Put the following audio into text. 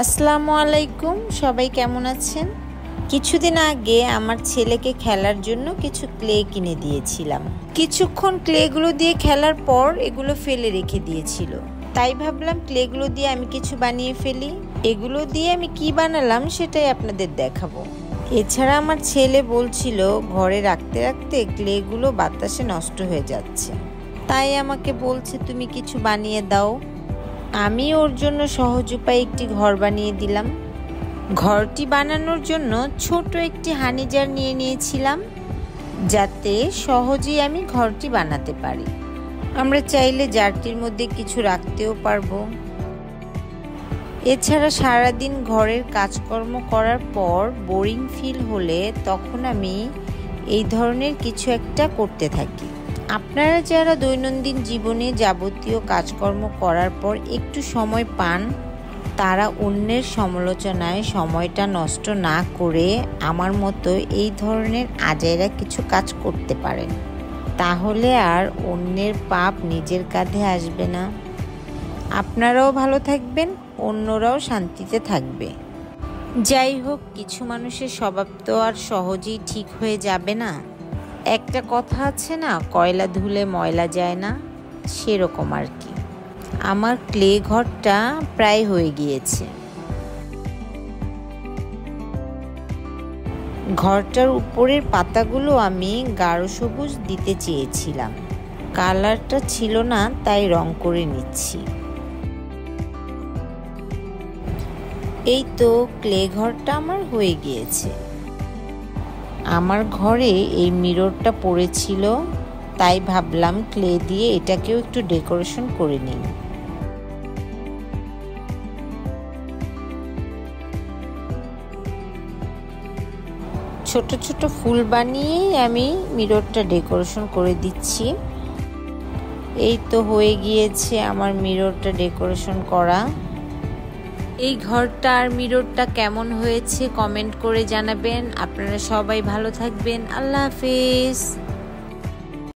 আসসালামু আলাইকুম, সবাই কেমন আছেন? কিছুদিন আগে আমার ছেলেকে খেলার জন্য কিছু ক্লে কিনে দিয়েছিলাম। কিছুক্ষণ ক্লেগুলো দিয়ে খেলার পর এগুলো ফেলে রেখে দিয়েছিল। তাই ভাবলাম ক্লেগুলো দিয়ে আমি কিছু বানিয়ে ফেলি। এগুলো দিয়ে আমি কি বানালাম সেটাই আপনাদের দেখাবো। এছাড়া আমার ছেলে বলছিল ঘরে রাখতে রাখতে ক্লেগুলো বাতাসে নষ্ট হয়ে যাচ্ছে, তাই আমাকে বলছে তুমি কিছু বানিয়ে দাও। আমি ওর জন্য সহজ উপায়ে একটি ঘর বানিয়ে দিলাম। ঘরটি বানানোর জন্য ছোট একটি হানি জার নিয়ে নিয়েছিলাম, যাতে সহজেই আমি ঘরটি বানাতে পারি। আমরা চাইলে জারটির মধ্যে কিছু রাখতেও পারবো। এছাড়া সারাদিন ঘরের কাজকর্ম করার পর বোরিং ফিল হলে তখন আমি এই ধরনের কিছু একটা করতে থাকি। আপনারা যারা দৈনন্দিন জীবনে যাবতীয় কাজকর্ম করার পর একটু সময় পান, তারা অন্যের সমালোচনায় সময়টা নষ্ট না করে আমার মতো এই ধরনের আজাইরা কিছু কাজ করতে পারেন। তাহলে আর অন্যের পাপ নিজের কাঁধে আসবে না। আপনারাও ভালো থাকবেন, অন্যরাও শান্তিতে থাকবে। যাই হোক, কিছু মানুষের স্বভাব তো আর সহজেই ঠিক হয়ে যাবে না। একটা কথা আছে না, কয়লা ধুলে ময়লা যায় না, সেরকম আর কি। আমার ক্লে ঘরটা প্রায় হয়ে গিয়েছে। ঘরটার উপরের পাতাগুলো আমি গাঢ় সবুজ দিতে চেয়েছিলাম, কালারটা ছিল না, তাই রং করে নিচ্ছি। এই তো ক্লে ঘরটা আমার হয়ে গিয়েছে। আমার ঘরে এই মিররটা পড়েছিল, তাই ভাবলাম ক্লে দিয়ে এটাকেও একটু ডেকোরেশন করে নিই। ছোট ছোট ফুল বানিয়ে আমি মিররটা ডেকোরেশন করে দিচ্ছি। এই তো হয়ে গিয়েছে আমার মিররটা ডেকোরেশন করা। এই ঘরটা আর মিররটা কেমন হয়েছে কমেন্ট করে জানাবেন। আপনারা সবাই ভালো থাকবেন। আল্লাহ হাফেজ।